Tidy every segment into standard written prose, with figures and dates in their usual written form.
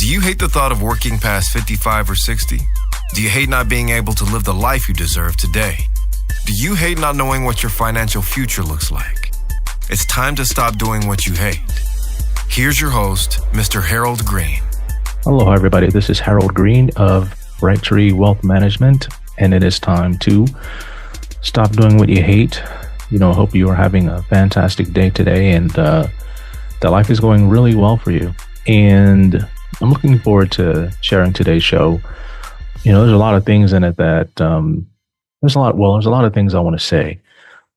Do you hate the thought of working past 55 or 60? Do you hate not being able to live the life you deserve today? Do you hate not knowing what your financial future looks like? It's time to stop doing what you hate. Here's your host, Mr. Harold Green. Hello, everybody. This is Harold Green of Bright Tree Wealth Management, and it is time to stop doing what you hate. I hope you are having a fantastic day today and that life is going really well for you. And I'm looking forward to sharing today's show. There's a lot of things in it that there's a lot of things I want to say,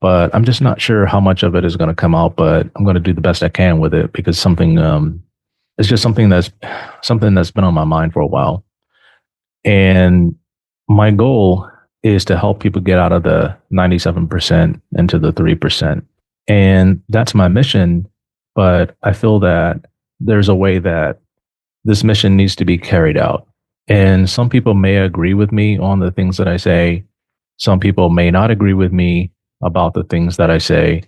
but I'm just not sure how much of it is going to come out, but I'm going to do the best I can with it because it's just something that's been on my mind for a while. And my goal is to help people get out of the 97% into the 3%. And that's my mission. But I feel that there's a way that this mission needs to be carried out. And some people may agree with me on the things that I say. Some people may not agree with me about the things that I say.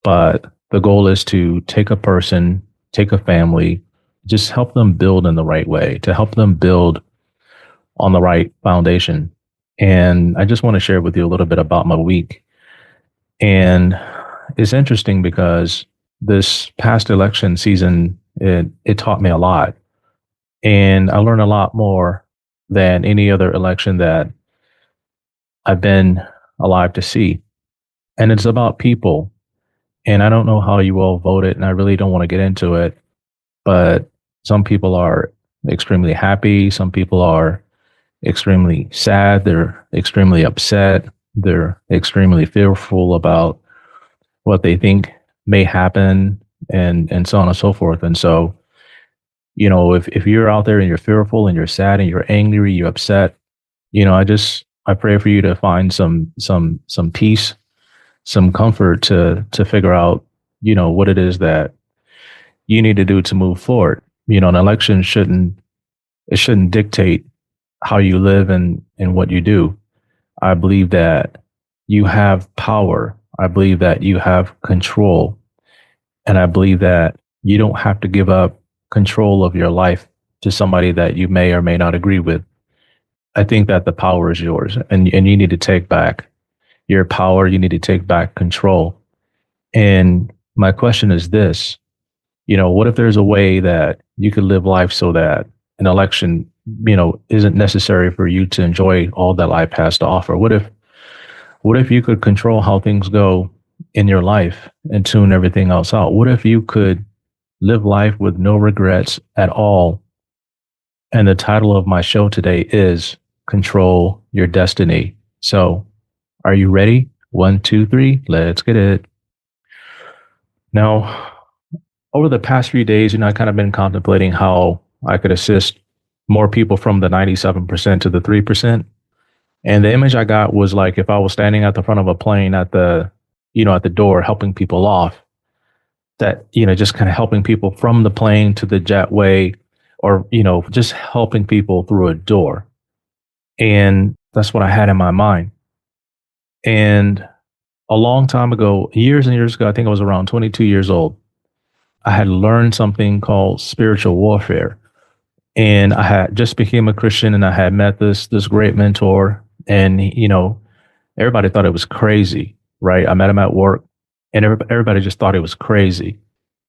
But the goal is to take a person, take a family, just help them build in the right way, to help them build on the right foundation. And I just want to share with you a little bit about my week. And it's interesting because this past election season, it taught me a lot. And I learned a lot more than any other election that I've been alive to see. And it's about people. And I don't know how you all voted, and I really don't want to get into it. But some people are extremely happy. Some people are extremely sad. They're extremely upset. They're extremely fearful about what they think may happen and so on and so forth. And so, if you're out there and you're fearful and you're sad and you're angry, you're upset, I pray for you to find some peace, some comfort to figure out, what it is that you need to do to move forward. An election shouldn't dictate how you live and what you do. I believe that you have power. I believe that you have control. And I believe that you don't have to give up control of your life to somebody that you may or may not agree with. I think that the power is yours and you need to take back your power. You need to take back control. And my question is this, what if there's a way that you could live life so that an election, isn't necessary for you to enjoy all that life has to offer? What if you could control how things go in your life and tune everything else out? What if you could live life with no regrets at all? And the title of my show today is Control Your Destiny. So are you ready? 1, 2, 3, let's get it. Now, over the past few days, I kind of been contemplating how I could assist more people from the 97% to the 3%. And the image I got was like if I was standing at the front of a plane at the door, helping people off, that, just kind of helping people from the plane to the jetway or, just helping people through a door. And that's what I had in my mind. And a long time ago, years and years ago, I think I was around 22 years old, I had learned something called spiritual warfare. And I had just became a Christian and I had met this great mentor and, everybody thought it was crazy, right? I met him at work and everybody just thought it was crazy.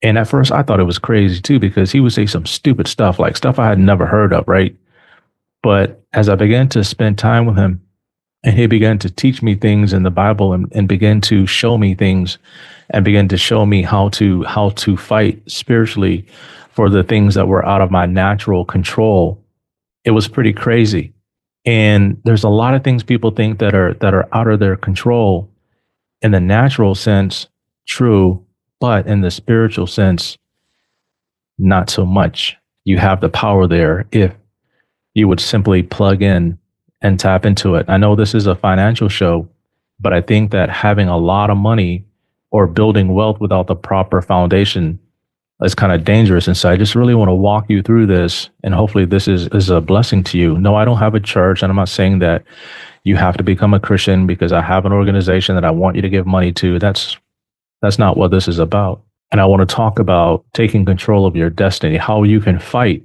And at first I thought it was crazy too, because he would say some stupid stuff, like stuff I had never heard of, right? But as I began to spend time with him and he began to teach me things in the Bible and began to show me things and began to show me how to fight spiritually for the things that were out of my natural control, it was pretty crazy. And there's a lot of things people think that are out of their control. In the natural sense, true, but in the spiritual sense, not so much. You have the power there if you would simply plug in and tap into it. I know this is a financial show, but I think that having a lot of money or building wealth without the proper foundation is kind of dangerous. And so I just really want to walk you through this. And hopefully this is a blessing to you. No, I don't have a church. And I'm not saying that you have to become a Christian because I have an organization that I want you to give money to. That's not what this is about. And I want to talk about taking control of your destiny, how you can fight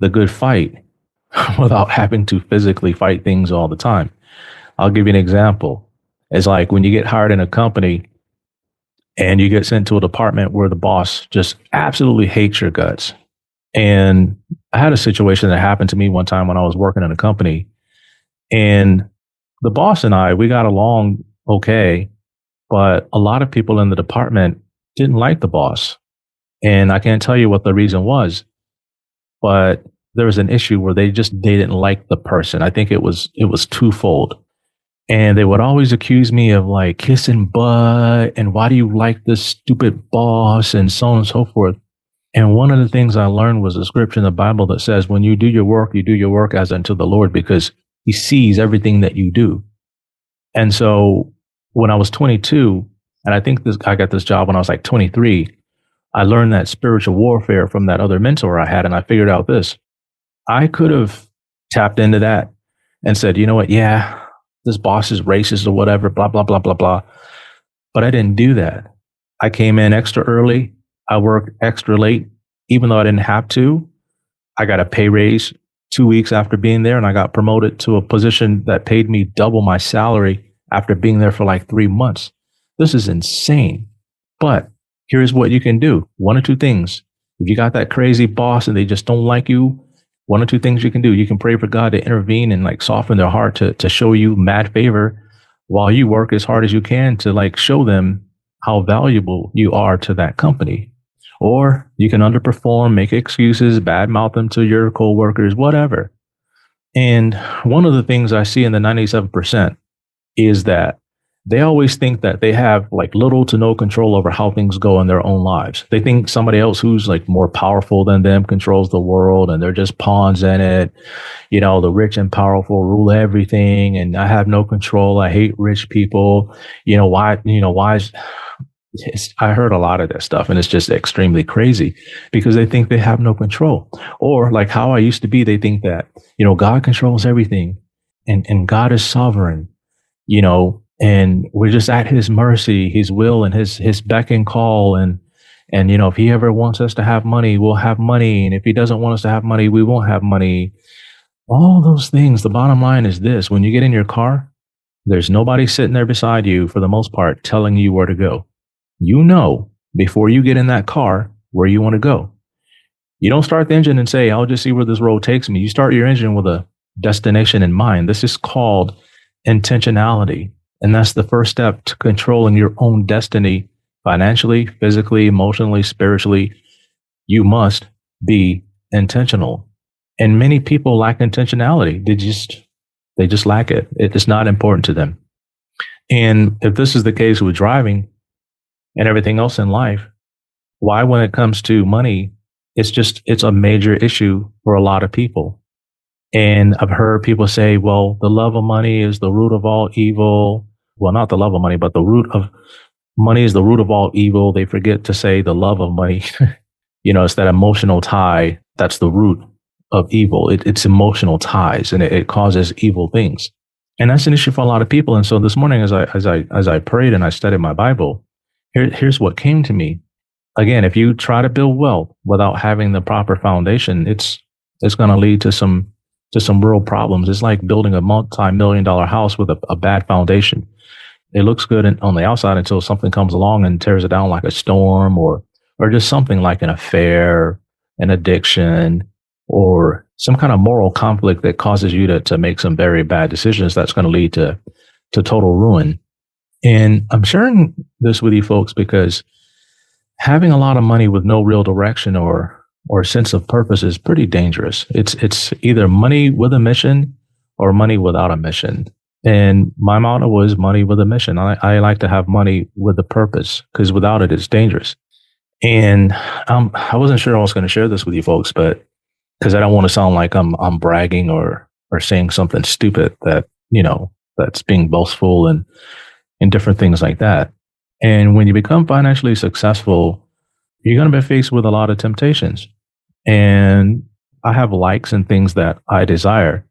the good fight without having to physically fight things all the time. I'll give you an example. It's like when you get hired in a company and you get sent to a department where the boss just absolutely hates your guts. And I had a situation that happened to me one time when I was working in a company, and the boss and I, we got along okay, but a lot of people in the department didn't like the boss. And I can't tell you what the reason was, but there was an issue where they didn't like the person. I think it was twofold. And they would always accuse me of like kissing butt and why do you like this stupid boss and so on and so forth. And one of the things I learned was a scripture in the Bible that says, when you do your work as unto the Lord, because he sees everything that you do. And so when I was 22, and I got this job when I was like 23, I learned that spiritual warfare from that other mentor I had. And I figured out this. I could have tapped into that and said, you know what? Yeah, this boss is racist or whatever, blah, blah, blah, blah, blah. But I didn't do that. I came in extra early. I worked extra late, even though I didn't have to. I got a pay raise 2 weeks after being there, and I got promoted to a position that paid me double my salary after being there for like 3 months. This is insane. But here's what you can do. One or two things. If you got that crazy boss and they just don't like you, one or two things you can do. You can pray for God to intervene and like soften their heart to show you mad favor while you work as hard as you can to like show them how valuable you are to that company. Or you can underperform, make excuses, badmouth them to your coworkers, whatever. And one of the things I see in the 97% is that they always think that they have like little to no control over how things go in their own lives. They think somebody else who's like more powerful than them controls the world and they're just pawns in it. You know, the rich and powerful rule everything and I have no control. I hate rich people. Why I heard a lot of that stuff and it's just extremely crazy because they think they have no control. Or like how I used to be, they think that, God controls everything and God is sovereign, and we're just at his mercy, his will and his beck and call. And if he ever wants us to have money, we'll have money. And if he doesn't want us to have money, we won't have money. All those things. The bottom line is this. When you get in your car, there's nobody sitting there beside you for the most part telling you where to go. Before you get in that car where you want to go. You don't start the engine and say, I'll just see where this road takes me. You start your engine with a destination in mind. This is called intentionality. And that's the first step to controlling your own destiny financially, physically, emotionally, spiritually. You must be intentional. And many people lack intentionality. They just lack it. It's not important to them. And if this is the case with driving and everything else in life, why when it comes to money, it's a major issue for a lot of people. And I've heard people say, well, the love of money is the root of all evil. Well, not the love of money, but the root of money is the root of all evil. They forget to say the love of money. It's that emotional tie. That's the root of evil. It's emotional ties and it causes evil things. And that's an issue for a lot of people. And so this morning, as I prayed and I studied my Bible, here's what came to me. Again, if you try to build wealth without having the proper foundation, it's going to lead to some real problems. It's like building a multi-million-dollar house with a bad foundation. It looks good on the outside until something comes along and tears it down like a storm or just something like an affair, an addiction, or some kind of moral conflict that causes you to make some very bad decisions that's going to lead to total ruin. And I'm sharing this with you folks because having a lot of money with no real direction or sense of purpose is pretty dangerous. It's either money with a mission or money without a mission. And my motto was money with a mission. I like to have money with a purpose because without it, it's dangerous. And I wasn't sure I was going to share this with you folks, but because I don't want to sound like I'm bragging or saying something stupid that's being boastful and different things like that. And when you become financially successful, you're going to be faced with a lot of temptations. And I have likes and things that I desire,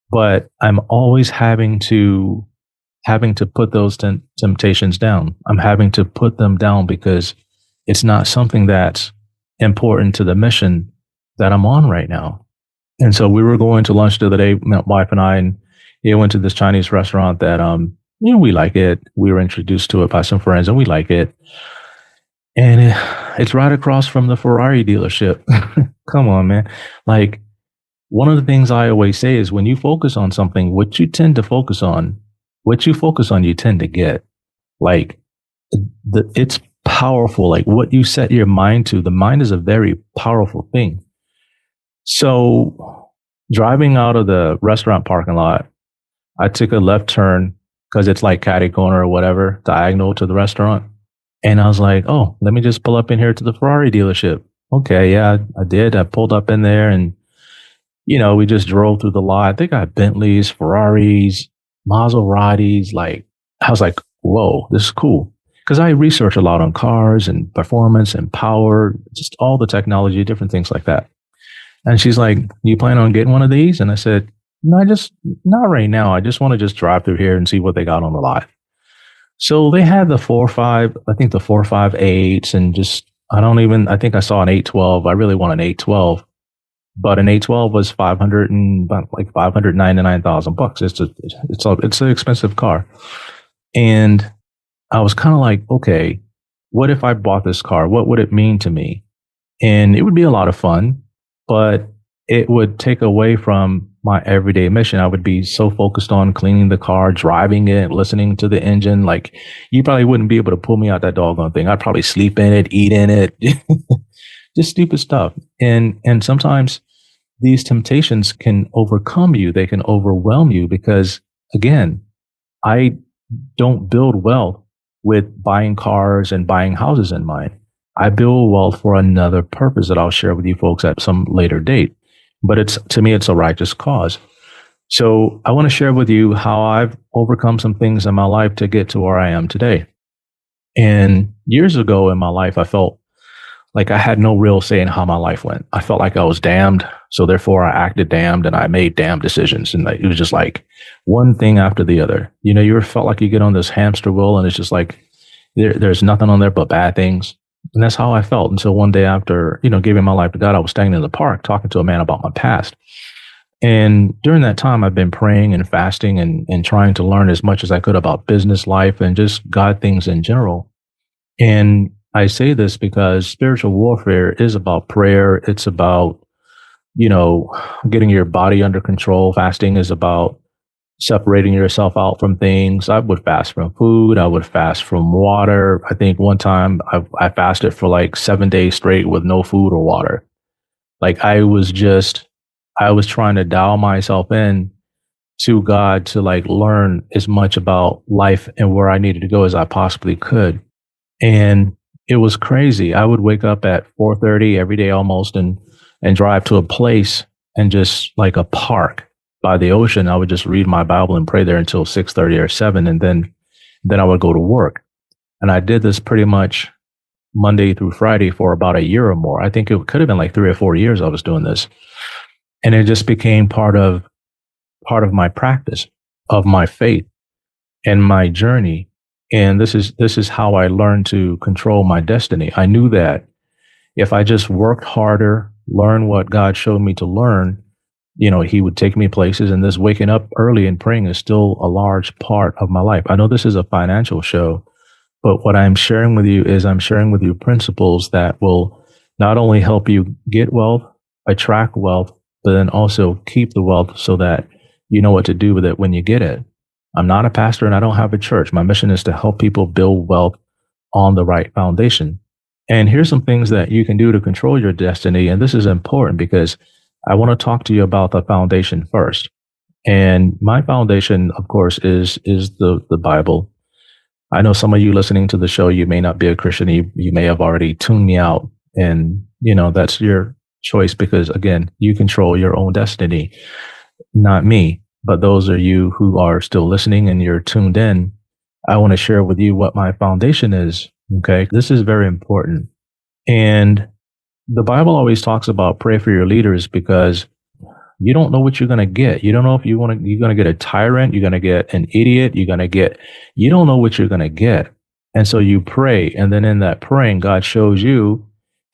but I'm always having to put those temptations down. I'm having to put them down because it's not something that's important to the mission that I'm on right now. And so we were going to lunch the other day, my wife and I, and we went to this Chinese restaurant that, we like it. We were introduced to it by some friends and we like it. And it's right across from the Ferrari dealership. Come on, man. Like, one of the things I always say is when you focus on something, what you focus on, you tend to get. Like, it's powerful. Like what you set your mind to, the mind is a very powerful thing. So driving out of the restaurant parking lot, I took a left turn because it's like catty corner or whatever, diagonal to the restaurant. And I was like, oh, let me just pull up in here to the Ferrari dealership. Okay, yeah, I did. I pulled up in there and, we just drove through the lot. I think I had Bentleys, Ferraris, Maseratis. Like, I was like, whoa, this is cool. Because I research a lot on cars and performance and power, just all the technology, different things like that. And she's like, you plan on getting one of these? And I said, no, not right now. I just want to just drive through here and see what they got on the lot. So they had the 4.5, I think the 4.58s, and I think I saw an 812. I really want an 812, but an 812 was 599,000 bucks. It's an expensive car. And I was kind of like, okay, what if I bought this car? What would it mean to me? And it would be a lot of fun, but it would take away from my everyday mission. I would be so focused on cleaning the car, driving it, listening to the engine. Like, you probably wouldn't be able to pull me out that doggone thing. I'd probably sleep in it, eat in it, just stupid stuff. And sometimes these temptations can overcome you. They can overwhelm you because, again, I don't build wealth with buying cars and buying houses in mind. I build wealth for another purpose that I'll share with you folks at some later date. But to me, it's a righteous cause. So I want to share with you how I've overcome some things in my life to get to where I am today. And years ago in my life, I felt like I had no real say in how my life went. I felt like I was damned. So therefore I acted damned and I made damned decisions. And it was just like one thing after the other. You ever felt like you get on this hamster wheel and it's just like, there's nothing on there but bad things. And that's how I felt until one day after, giving my life to God, I was standing in the park talking to a man about my past. And during that time, I've been praying and fasting and trying to learn as much as I could about business life and just God things in general. And I say this because spiritual warfare is about prayer. It's about, getting your body under control. Fasting is about separating yourself out from things. I would fast from food. I would fast from water. I think one time I fasted for like 7 days straight with no food or water. Like I was trying to dial myself in to God to like learn as much about life and where I needed to go as I possibly could. And it was crazy. I would wake up at 4:30 every day almost and drive to a place and just like a park by the ocean. I would just read my Bible and pray there until 6:30 or 7. And then I would go to work. And I did this pretty much Monday through Friday for about a year or more. I think it could have been like 3 or 4 years I was doing this. And it just became part of my practice, of my faith and my journey. And this is how I learned to control my destiny. I knew that if I just worked harder, learn what God showed me to learn, he would take me places. And this waking up early and praying is still a large part of my life. I know this is a financial show, but what I'm sharing with you is I'm sharing with you principles that will not only help you get wealth, attract wealth, but then also keep the wealth so that you know what to do with it when you get it. I'm not a pastor and I don't have a church. My mission is to help people build wealth on the right foundation. And here's some things that you can do to control your destiny. And this is important because I want to talk to you about the foundation first. And my foundation, of course, is the Bible. I know some of you listening to the show, you may not be a Christian. You may have already tuned me out. And, that's your choice because, again, you control your own destiny, not me. But those are you who are still listening and you're tuned in. I want to share with you what my foundation is. Okay. This is very important. And the Bible always talks about pray for your leaders because you don't know what you're going to get. You don't know if you're going to get a tyrant, you're going to get an idiot, you don't know what you're going to get. And so you pray. And then in that praying, God shows you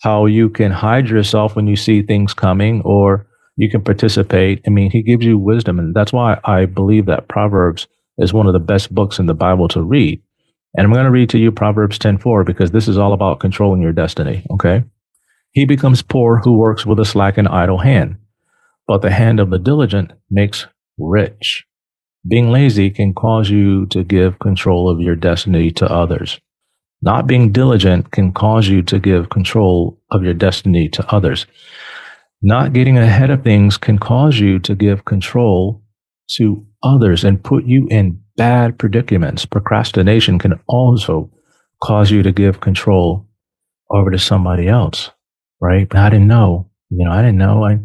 how you can hide yourself when you see things coming, or you can participate. I mean, he gives you wisdom. And that's why I believe that Proverbs is one of the best books in the Bible to read. And I'm going to read to you Proverbs 10:4, because this is all about controlling your destiny. Okay. He becomes poor who works with a slack and idle hand, but the hand of the diligent makes rich. Being lazy can cause you to give control of your destiny to others. Not being diligent can cause you to give control of your destiny to others. Not getting ahead of things can cause you to give control to others and put you in bad predicaments. Procrastination can also cause you to give control over to somebody else, right? But I didn't know, I didn't know.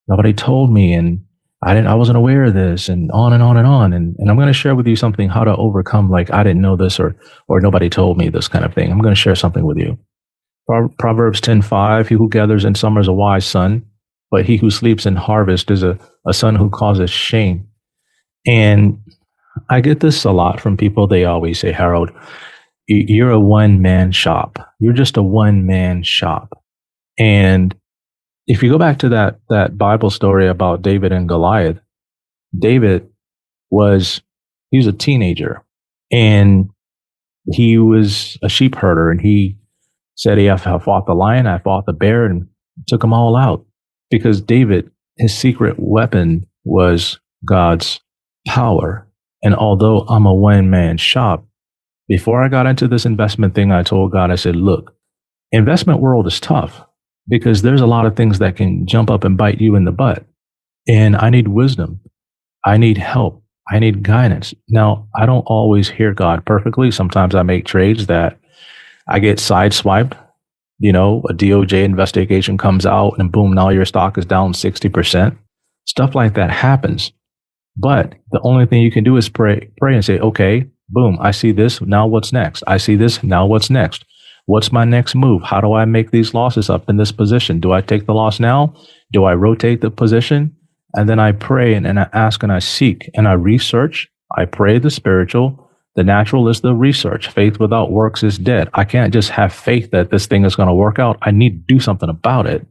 Nobody told me, and I wasn't aware of this, and on and on and on. And I'm going to share with you something, how to overcome, like, I didn't know this, or nobody told me this kind of thing. I'm going to share something with you. Proverbs 10:5, he who gathers in summer is a wise son, but he who sleeps in harvest is a son who causes shame. And I get this a lot from people. They always say, Harold, you're a one-man shop. You're just a one-man shop. And if you go back to that Bible story about David and Goliath, David he was a teenager, and he was a sheep herder, and he said, I fought the lion, I fought the bear, and took them all out. Because David, his secret weapon was God's power. And although I'm a one-man shop, before I got into this investment thing, I told God, I said, look, investment world is tough, because there's a lot of things that can jump up and bite you in the butt. And I need wisdom. I need help. I need guidance. Now, I don't always hear God perfectly. Sometimes I make trades that I get sideswiped. A DOJ investigation comes out, and boom, now your stock is down 60%. Stuff like that happens. But the only thing you can do is pray and say, okay, boom, I see this. Now what's next? I see this. Now what's next? What's my next move? How do I make these losses up in this position? Do I take the loss now? Do I rotate the position? And then I pray, and I ask, and I seek, and I research. I pray the spiritual. The natural is the research. Faith without works is dead. I can't just have faith that this thing is going to work out. I need to do something about it.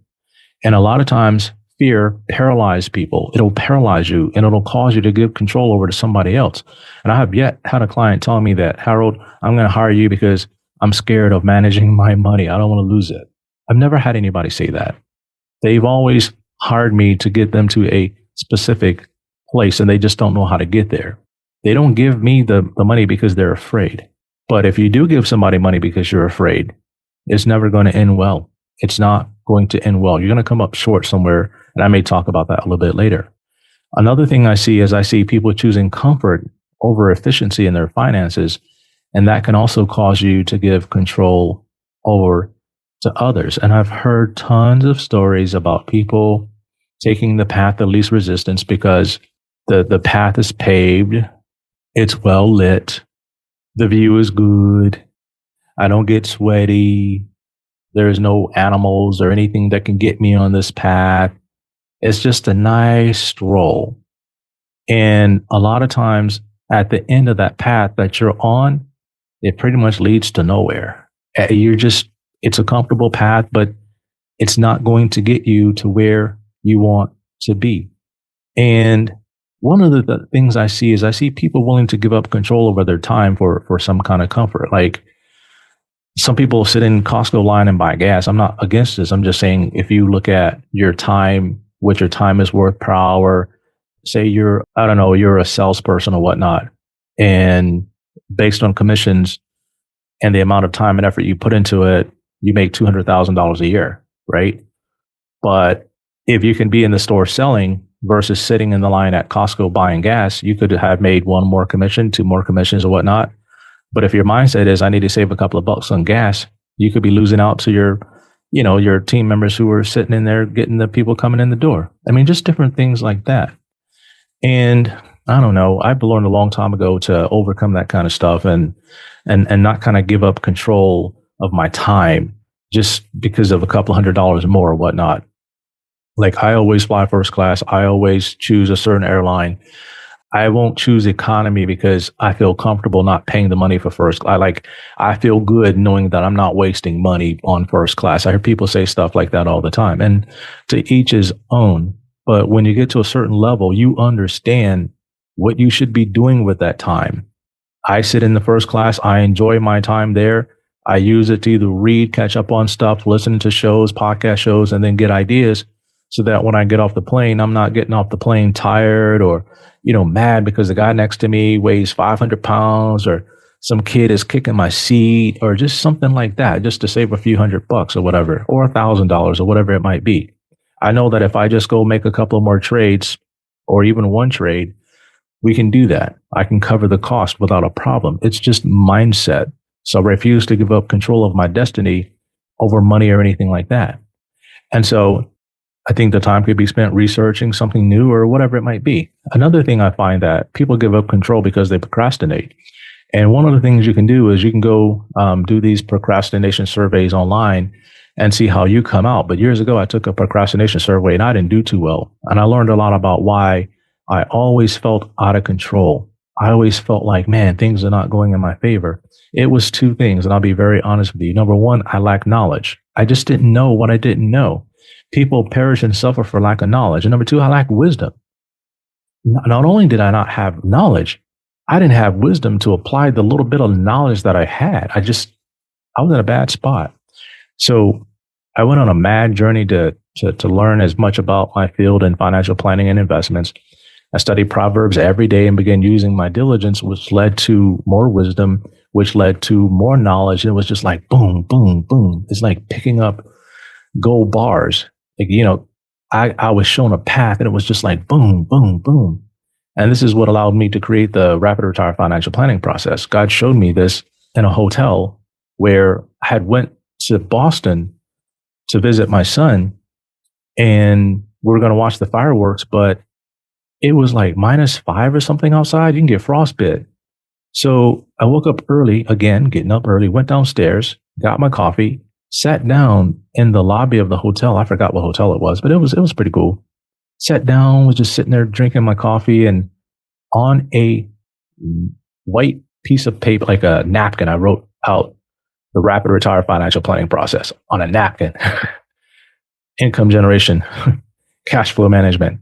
And a lot of times, fear paralyzes people. It'll paralyze you, and it'll cause you to give control over to somebody else. And I have yet had a client telling me that, Harold, I'm going to hire you because I'm scared of managing my money. I don't want to lose it. I've never had anybody say that. They've always hired me to get them to a specific place, and they just don't know how to get there. They don't give me the money because they're afraid. But if you do give somebody money because you're afraid, it's never going to end well. It's not going to end well. You're going to come up short somewhere, and I may talk about that a little bit later. Another thing I see is people choosing comfort over efficiency in their finances, and that can also cause you to give control over to others. And I've heard tons of stories about people taking the path of least resistance because the path is paved, it's well lit, the view is good, I don't get sweaty, there's no animals or anything that can get me on this path. It's just a nice stroll. And a lot of times at the end of that path that you're on, it pretty much leads to nowhere. It's a comfortable path, but it's not going to get you to where you want to be. And one of the things I see people willing to give up control over their time for some kind of comfort. Like, some people sit in Costco line and buy gas. I'm not against this. I'm just saying, if you look at your time, what your time is worth per hour, say you're a salesperson or whatnot, and based on commissions and the amount of time and effort you put into it, you make $200,000 a year, right? But if you can be in the store selling versus sitting in the line at Costco buying gas, you could have made one more commission, two more commissions or whatnot. But if your mindset is, I need to save a couple of bucks on gas, you could be losing out to your team members who are sitting in there getting the people coming in the door. I mean, just different things like that. And I don't know, I've learned a long time ago to overcome that kind of stuff and not kind of give up control of my time just because of a couple $100s more or whatnot. Like, I always fly first class. I always choose a certain airline. I won't choose economy because I feel comfortable not paying the money for first class. I feel good knowing that I'm not wasting money on first class. I hear people say stuff like that all the time, and to each his own. But when you get to a certain level, you understand what you should be doing with that time. I sit in the first class. I enjoy my time there. I use it to either read, catch up on stuff, listen to shows, podcast shows, and then get ideas so that when I get off the plane, I'm not getting off the plane tired or, mad because the guy next to me weighs 500 pounds or some kid is kicking my seat or just something like that, just to save a few $100 or whatever, or $1,000 or whatever it might be. I know that if I just go make a couple more trades or even one trade, we can do that. I can cover the cost without a problem. It's just mindset. So I refuse to give up control of my destiny over money or anything like that. And so I think the time could be spent researching something new or whatever it might be. Another thing I find that people give up control because they procrastinate. And one of the things you can do is you can go do these procrastination surveys online and see how you come out. But years ago, I took a procrastination survey and I didn't do too well. And I learned a lot about why I always felt out of control. I always felt like, man, things are not going in my favor. It was two things, and I'll be very honest with you. Number one, I lack knowledge. I just didn't know what I didn't know. People perish and suffer for lack of knowledge. And number two, I lack wisdom. Not only did I not have knowledge, I didn't have wisdom to apply the little bit of knowledge that I had. I was in a bad spot. So I went on a mad journey to learn as much about my field in financial planning and investments. I studied Proverbs every day and began using my diligence, which led to more wisdom, which led to more knowledge. And it was just like boom, boom, boom. It's like picking up gold bars. I was shown a path and it was just like boom, boom, boom. And this is what allowed me to create the Rapid Retire financial planning process. God showed me this in a hotel where I had went to Boston to visit my son, and we were going to watch the fireworks, but it was like -5 or something outside. You can get frostbite. So I woke up early, again, getting up early, went downstairs, got my coffee, sat down in the lobby of the hotel. I forgot what hotel it was, but it was pretty cool. Sat down, was just sitting there drinking my coffee, and on a white piece of paper, like a napkin, I wrote out the Rapid Retire financial planning process on a napkin. Income generation, cash flow management,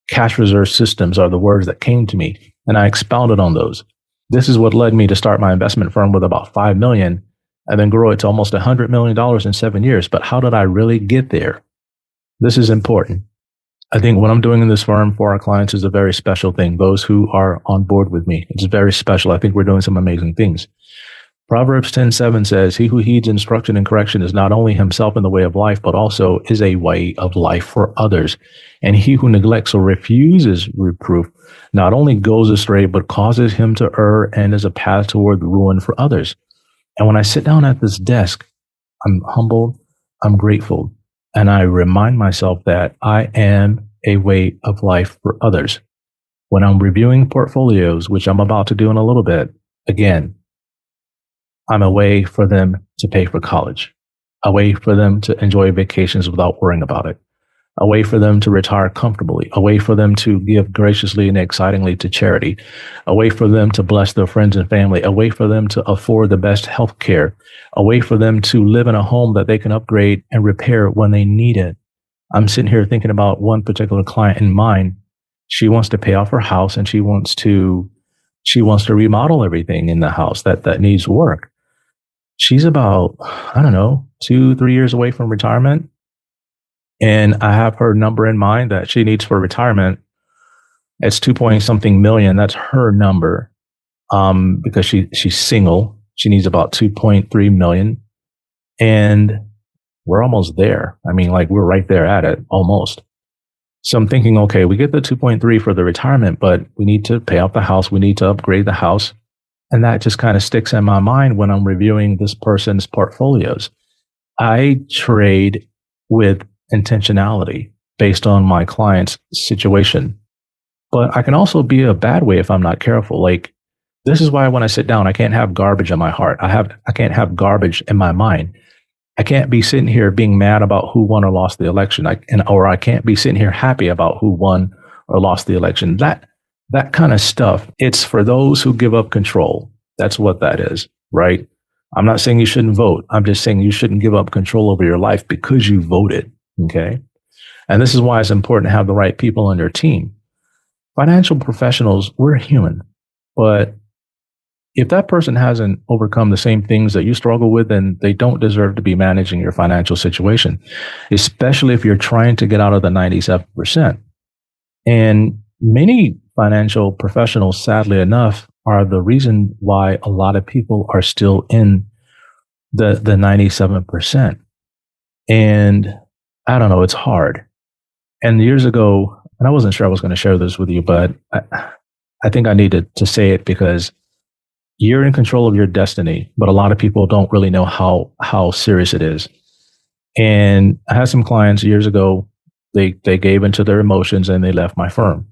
cash reserve systems are the words that came to me, and I expounded on those. This is what led me to start my investment firm with about $5 million and then grow it to almost $100 million in 7 years. But how did I really get there? This is important. I think what I'm doing in this firm for our clients is a very special thing. Those who are on board with me, it's very special. I think we're doing some amazing things. Proverbs 10:7 says, "He who heeds instruction and correction is not only himself in the way of life, but also is a way of life for others. And he who neglects or refuses reproof not only goes astray, but causes him to err and is a path toward ruin for others." And when I sit down at this desk, I'm humbled, I'm grateful, and I remind myself that I am a way of life for others. When I'm reviewing portfolios, which I'm about to do in a little bit, again, I'm a way for them to pay for college, a way for them to enjoy vacations without worrying about it, a way for them to retire comfortably, a way for them to give graciously and excitingly to charity, a way for them to bless their friends and family, a way for them to afford the best health care, a way for them to live in a home that they can upgrade and repair when they need it. I'm sitting here thinking about one particular client in mind. She wants to pay off her house, and she wants to remodel everything in the house that needs work. She's about, 2-3 years away from retirement. And I have her number in mind that she needs for retirement. It's 2 point something million. That's her number. Because she's single. She needs about 2.3 million. And we're almost there. We're right there at it, almost. So I'm thinking, okay, we get the 2.3 for the retirement, but we need to pay off the house. We need to upgrade the house. And that just kind of sticks in my mind when I'm reviewing this person's portfolios. I trade with intentionality based on my client's situation. But I can also be a bad way if I'm not careful. This is why when I sit down, I can't have garbage in my heart. I can't have garbage in my mind. I can't be sitting here being mad about who won or lost the election. Or I can't be sitting here happy about who won or lost the election. that kind of stuff, it's for those who give up control. That's what that is, right? I'm not saying you shouldn't vote. I'm just saying you shouldn't give up control over your life because you voted. Okay. And this is why it's important to have the right people on your team. Financial professionals, we're human, but if that person hasn't overcome the same things that you struggle with, then they don't deserve to be managing your financial situation, especially if you're trying to get out of the 97%. And many financial professionals, sadly enough, are the reason why a lot of people are still in the 97%. And I don't know, it's hard. And years ago, and I wasn't sure I was going to share this with you, but I think I needed to say it because you're in control of your destiny, but a lot of people don't really know how serious it is. And I had some clients years ago, they gave into their emotions and they left my firm.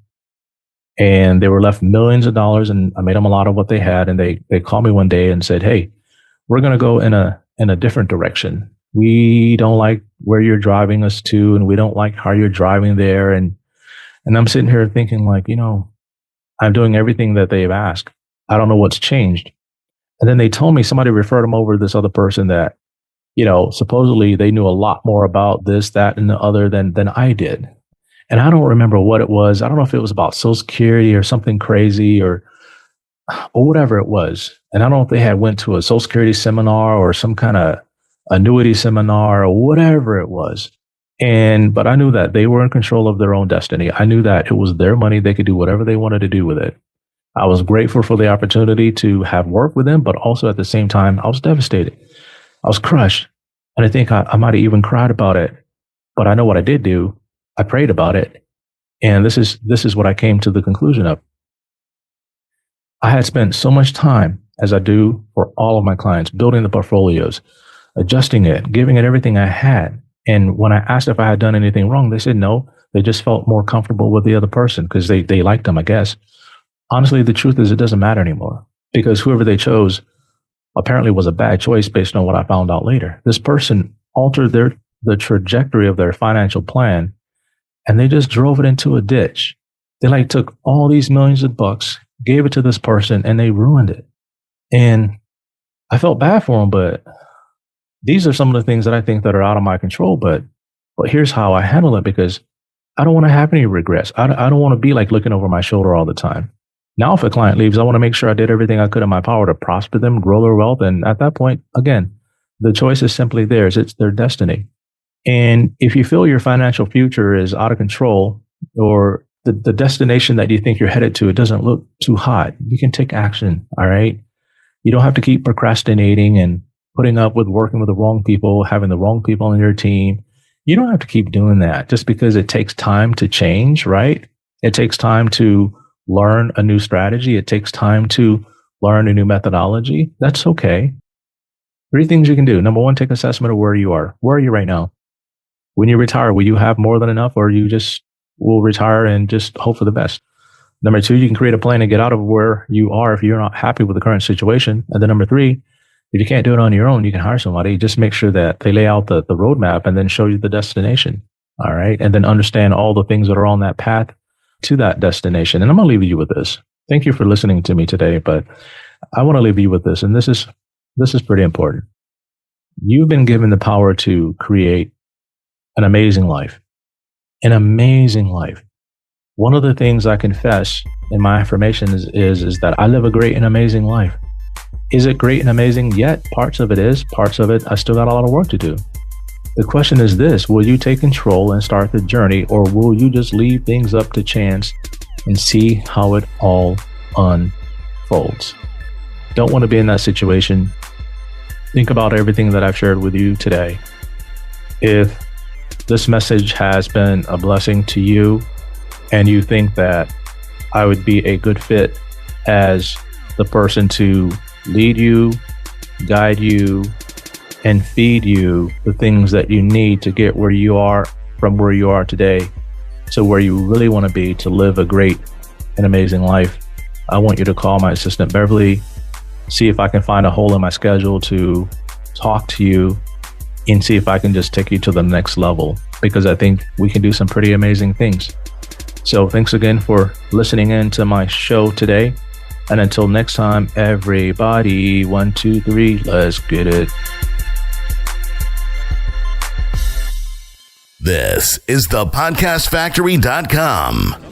And they were left millions of dollars, and I made them a lot of what they had. And they called me one day and said, "Hey, we're going to go in a different direction. We don't like where you're driving us to, and we don't like how you're driving there." And I'm sitting here thinking like, I'm doing everything that they've asked. I don't know what's changed. And then they told me somebody referred them over to this other person that, supposedly they knew a lot more about this, that, and the other than I did. And I don't remember what it was. I don't know if it was about Social Security or something crazy or whatever it was. And I don't know if they had went to a Social Security seminar or some kind of annuity seminar or whatever it was. But I knew that they were in control of their own destiny. I knew that it was their money. They could do whatever they wanted to do with it. I was grateful for the opportunity to have worked with them, but also at the same time, I was devastated. I was crushed. And I think I might have even cried about it. But I know what I did do. I prayed about it. And this is what I came to the conclusion of. I had spent so much time, as I do for all of my clients, building the portfolios, adjusting it, giving it everything I had. And when I asked if I had done anything wrong, they said no. They just felt more comfortable with the other person because they liked them, I guess. Honestly, the truth is it doesn't matter anymore because whoever they chose apparently was a bad choice based on what I found out later. This person altered the trajectory of their financial plan and they just drove it into a ditch. They took all these millions of bucks, gave it to this person, and they ruined it. And I felt bad for them, but these are some of the things that I think that are out of my control. But here's how I handle it because I don't want to have any regrets. I don't want to be looking over my shoulder all the time. Now, if a client leaves, I want to make sure I did everything I could in my power to prosper them, grow their wealth. And at that point, again, the choice is simply theirs. It's their destiny. And if you feel your financial future is out of control or the destination that you think you're headed to, it doesn't look too hot, you can take action. All right. You don't have to keep procrastinating and putting up with working with the wrong people, having the wrong people on your team. You don't have to keep doing that just because it takes time to change, right? It takes time to learn a new strategy. It takes time to learn a new methodology. That's okay. 3 things you can do. Number 1, take assessment of where you are. Where are you right now? When you retire, will you have more than enough or you just will retire and just hope for the best? Number 2, you can create a plan to get out of where you are if you're not happy with the current situation. And then number 3, if you can't do it on your own, you can hire somebody. Just make sure that they lay out the roadmap and then show you the destination. All right. And then understand all the things that are on that path to that destination. And I'm going to leave you with this. Thank you for listening to me today, but I want to leave you with this. And this is pretty important. You've been given the power to create an amazing life. An amazing life. One of the things I confess in my affirmation is that I live a great and amazing life. Is it great and amazing yet? Parts of it is. Parts of it, I still got a lot of work to do. The question is this: will you take control and start the journey, or will you just leave things up to chance and see how it all unfolds? Don't want to be in that situation. Think about everything that I've shared with you today. If this message has been a blessing to you and you think that I would be a good fit as the person to lead you, guide you, and feed you the things that you need to get where you are from where you are today to where you really want to be to live a great and amazing life, I want you to call my assistant Beverly, see if I can find a hole in my schedule to talk to you and see if I can just take you to the next level, because I think we can do some pretty amazing things. So thanks again for listening in to my show today. And until next time, everybody, 1, 2, 3, let's get it. This is thepodcastfactory.com.